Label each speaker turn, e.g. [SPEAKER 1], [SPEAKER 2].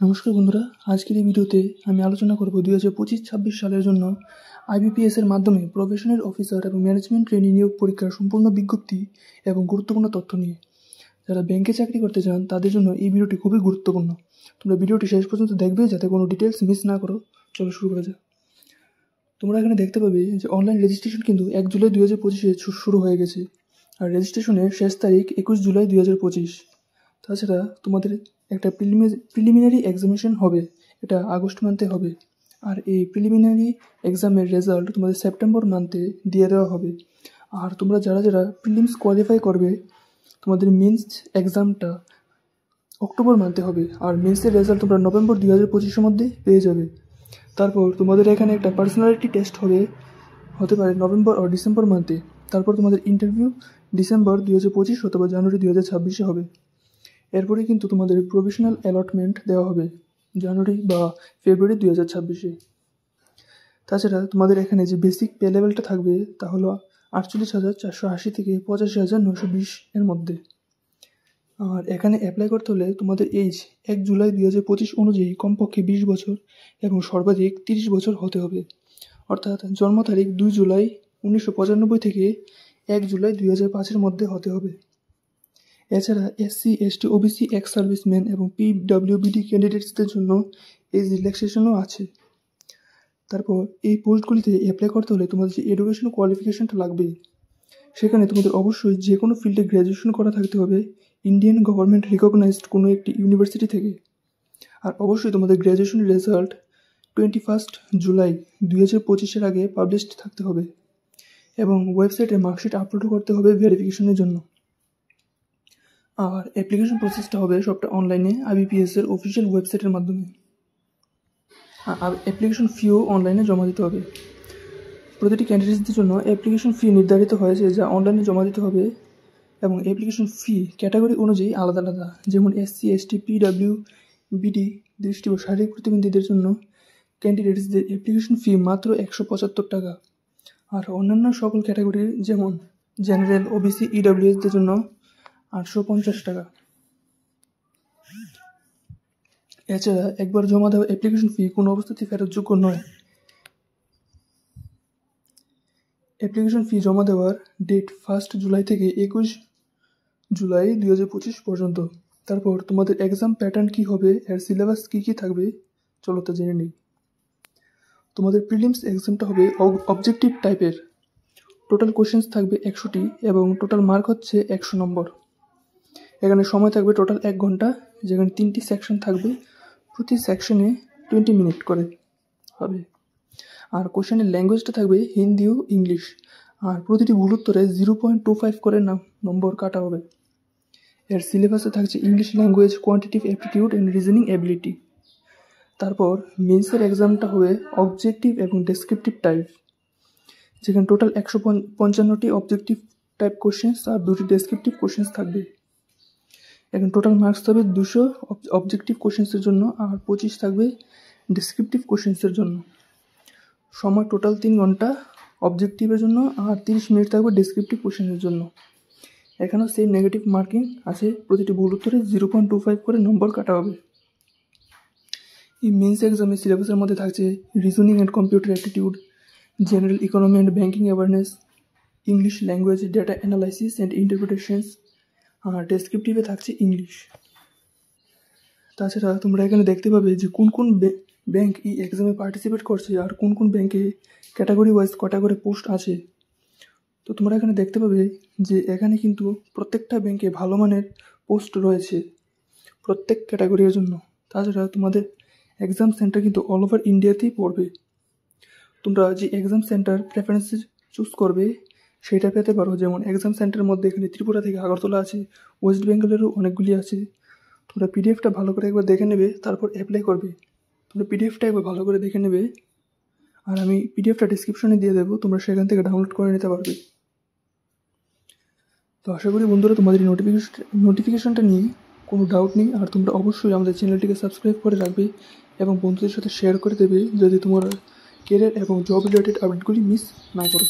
[SPEAKER 1] নমস্কার বন্ধুরা, আজকের এই ভিডিওতে আমি আলোচনা করব 2025-26 সালের জন্য আইবিপিএস এর মাধ্যমে প্রফেশনাল অফিসার এবং ম্যানেজমেন্ট ট্রেনি নিয়োগ পরীক্ষার সম্পূর্ণ বিজ্ঞপ্তি এবং গুরুত্বপূর্ণ তথ্য নিয়ে। যারা ব্যাংকে চাকরি করতে চান তাদের জন্য এই ভিডিওটি খুবই গুরুত্বপূর্ণ। তোমরা ভিডিওটি শেষ পর্যন্ত দেখবে যাতে কোনো ডিটেলস মিস না করো। চলো শুরু করা যাক। তোমরা এখানে দেখতে পাবে যে অনলাইন রেজিস্ট্রেশন কিন্তু 1 জুলাই 2025-এ শুরু হয়ে গেছে, আর রেজিস্ট্রেশনের শেষ তারিখ 21 জুলাই 2025। তাছাড়া তোমাদের একটা প্রিলিমিনারি এক্সামিনেশন হবে, এটা আগস্ট মান্থে হবে, আর এই প্রিলিমিনারি এক্সামের রেজাল্ট তোমাদের সেপ্টেম্বর মান্থে দিয়ে দেওয়া হবে। আর তোমরা যারা প্রিলিমস কোয়ালিফাই করবে তোমাদের মেন্স এক্সামটা অক্টোবর মান্থে হবে, আর মেন্সের রেজাল্ট তোমরা নভেম্বর 2025-এর মধ্যে পেয়ে যাবে। তারপর তোমাদের এখানে একটা পার্সোনালিটি টেস্ট হতে পারে নভেম্বর ও ডিসেম্বর মান্থে। তারপর তোমাদের ইন্টারভিউ ডিসেম্বর 2025 অথবা জানুয়ারি 2026-এ হবে। এরপরে কিন্তু তোমাদের প্রভিশনাল অ্যালটমেন্ট দেওয়া হবে জানুয়ারি বা ফেব্রুয়ারি 2026-এ। তাছাড়া তোমাদের এখানে যে বেসিক পে লেভেলটা থাকবে তা হলো 48,480 থেকে 85,920 এর মধ্যে। আর এখানে অ্যাপ্লাই করতে হলে তোমাদের এজ 1 জুলাই 2025 অনুযায়ী কমপক্ষে 20 বছর এবং সর্বাধিক 30 বছর হতে হবে। অর্থাৎ জন্ম তারিখ 2 জুলাই 1995 থেকে 1 জুলাই 2005-এর মধ্যে হতে হবে। এছাড়া SC, ST, OBC, ex serviceman এবং PWBD ক্যান্ডিডেটসদের জন্য এজ রিল্যাক্সেশনও আছে। তারপর এই পোস্টগুলিতে অ্যাপ্লাই করতে হলে তোমাদের যে এডুকেশন কোয়ালিফিকেশনটা লাগবে সেখানে তোমাদের অবশ্যই যে কোনো ফিল্ডে গ্র্যাজুয়েশন করা থাকতে হবে ইন্ডিয়ান গভর্নমেন্ট রিকগনাইজড কোনো একটি ইউনিভার্সিটি থেকে। আর অবশ্যই তোমাদের গ্র্যাজুয়েশনের রেজাল্ট 21 জুলাই 2025-এর আগে পাবলিশড থাকতে হবে এবং ওয়েবসাইটে মার্কশিট আপলোড করতে হবে ভেরিফিকেশনের জন্য। আর অ্যাপ্লিকেশন প্রসেসটা হবে সবটা অনলাইনে আইবিপিএস এর অফিসিয়াল ওয়েবসাইটের মাধ্যমে। আর অ্যাপ্লিকেশন ফিও অনলাইনে জমা দিতে হবে। প্রতিটি ক্যান্ডিডেটসদের জন্য অ্যাপ্লিকেশন ফি নির্ধারিত হয়েছে যা অনলাইনে জমা দিতে হবে, এবং অ্যাপ্লিকেশন ফি ক্যাটাগরি অনুযায়ী আলাদা আলাদা। যেমন SC, ST, PWBD দৃষ্টি ও শারীরিক প্রতিবন্ধীদের জন্য ক্যান্ডিডেটসদের অ্যাপ্লিকেশন ফি মাত্র 175 টাকা। আর অন্যান্য সকল ক্যাটাগরির যেমন জেনারেল, OBC, EWSদের জন্য 850 টাকা। এছাড়া একবার জমা দেওয়া অ্যাপ্লিকেশন ফি কোনো অবস্থাতেই ফেরতযোগ্য নয়। অ্যাপ্লিকেশন ফি জমা দেওয়ার ডেট 1 জুলাই থেকে 21 জুলাই 2025 পর্যন্ত। তারপর তোমাদের এক্সাম প্যাটার্ন কী হবে, এর সিলেবাস কী থাকবে চলো তা জেনে নিই। তোমাদের প্রিলিমস এক্সামটা হবে অবজেক্টিভ টাইপের। টোটাল কোশ্চেন্স থাকবে 100টি এবং টোটাল মার্ক হচ্ছে 100 নম্বর। এখানে সময় থাকবে টোটাল 1 ঘন্টা, যেখানে 3টি সেকশন থাকবে, প্রতি সেকশনে 20 মিনিট করে হবে। আর কোশ্চেনের ল্যাঙ্গুয়েজটা থাকবে হিন্দি ও ইংলিশ, আর প্রতিটি ভুল উত্তরে 0.25 করে নম্বর কাটা হবে। এর সিলেবাসে থাকছে English language, quantitative aptitude and reasoning ability. তারপর মেন্সের এক্সামটা হবে অবজেক্টিভ এবং ডেসক্রিপটিভ টাইপ, যেখানে টোটাল 155টি অবজেক্টিভ টাইপ কোশ্চেন্স আর 2টি ডেসক্রিপটিভ কোশ্চেন্স থাকবে। এখন টোটাল মার্কস থাকবে 200 অবজেক্টিভ কোশ্চেন্সের জন্য আর 25 থাকবে ডেসক্রিপটিভ কোশ্চেন্সের জন্য। সময় টোটাল 3 ঘন্টা অবজেক্টিভের জন্য আর 30 মিনিট থাকবে ডেসক্রিপটিভ কোশ্চেনের জন্য। এখানেও সেম নেগেটিভ মার্কিং আছে, প্রতিটি ভুল উত্তরে 0.25 করে নম্বর কাটা হবে। এই মেন্স এক্সামের সিলেবাসের মধ্যে থাকছে reasoning and computer aptitude, general economy and banking awareness, English language, data analysis and interpretations, আর ডেসক্রিপটিভে থাকছে ইংলিশ। তাছাড়া তোমরা এখানে দেখতে পাবে যে কোন কোন ব্যাংক এই এক্সামে পার্টিসিপেট করছে আর কোন কোন ব্যাংকে ক্যাটাগরি ওয়াইজ কটা করে পোস্ট আছে। তো তোমরা এখানে দেখতে পাবে যে এখানে কিন্তু প্রত্যেকটা ব্যাংকে ভালো মানের পোস্ট রয়েছে প্রত্যেক ক্যাটাগরির জন্য। তাছাড়া তোমাদের এক্সাম সেন্টার কিন্তু অল ওভার ইন্ডিয়াতেই পড়বে। তোমরা যে এক্সাম সেন্টার প্রেফারেন্সে চুজ করবে সেটা পেতে পারো। যেমন এক্সাম সেন্টারের মধ্যে এখানে ত্রিপুরা থেকে আগরতলা আছে, ওয়েস্ট বেঙ্গলেরও অনেকগুলি আছে। তোমরা পিডিএফটা ভালো করে একবার দেখে নেবে, তারপর অ্যাপ্লাই করবে। তোমরা পিডিএফটা একবার ভালো করে দেখে নেবে, আর আমি পিডিএফটা ডিসক্রিপশনে দিয়ে দেবো, তোমরা সেখান থেকে ডাউনলোড করে নিতে পারবে। তো আশা করি বন্ধুরা তোমাদের এই নোটিফিকেশনটা নিয়ে কোনো ডাউট নেই, আর তোমরা অবশ্যই আমাদের চ্যানেলটিকে সাবস্ক্রাইব করে রাখবে এবং বন্ধুদের সাথে শেয়ার করে দেবে, যদি তোমার কেরিয়ার এবং জব রিলেটেড আপডেটগুলি মিস না করো।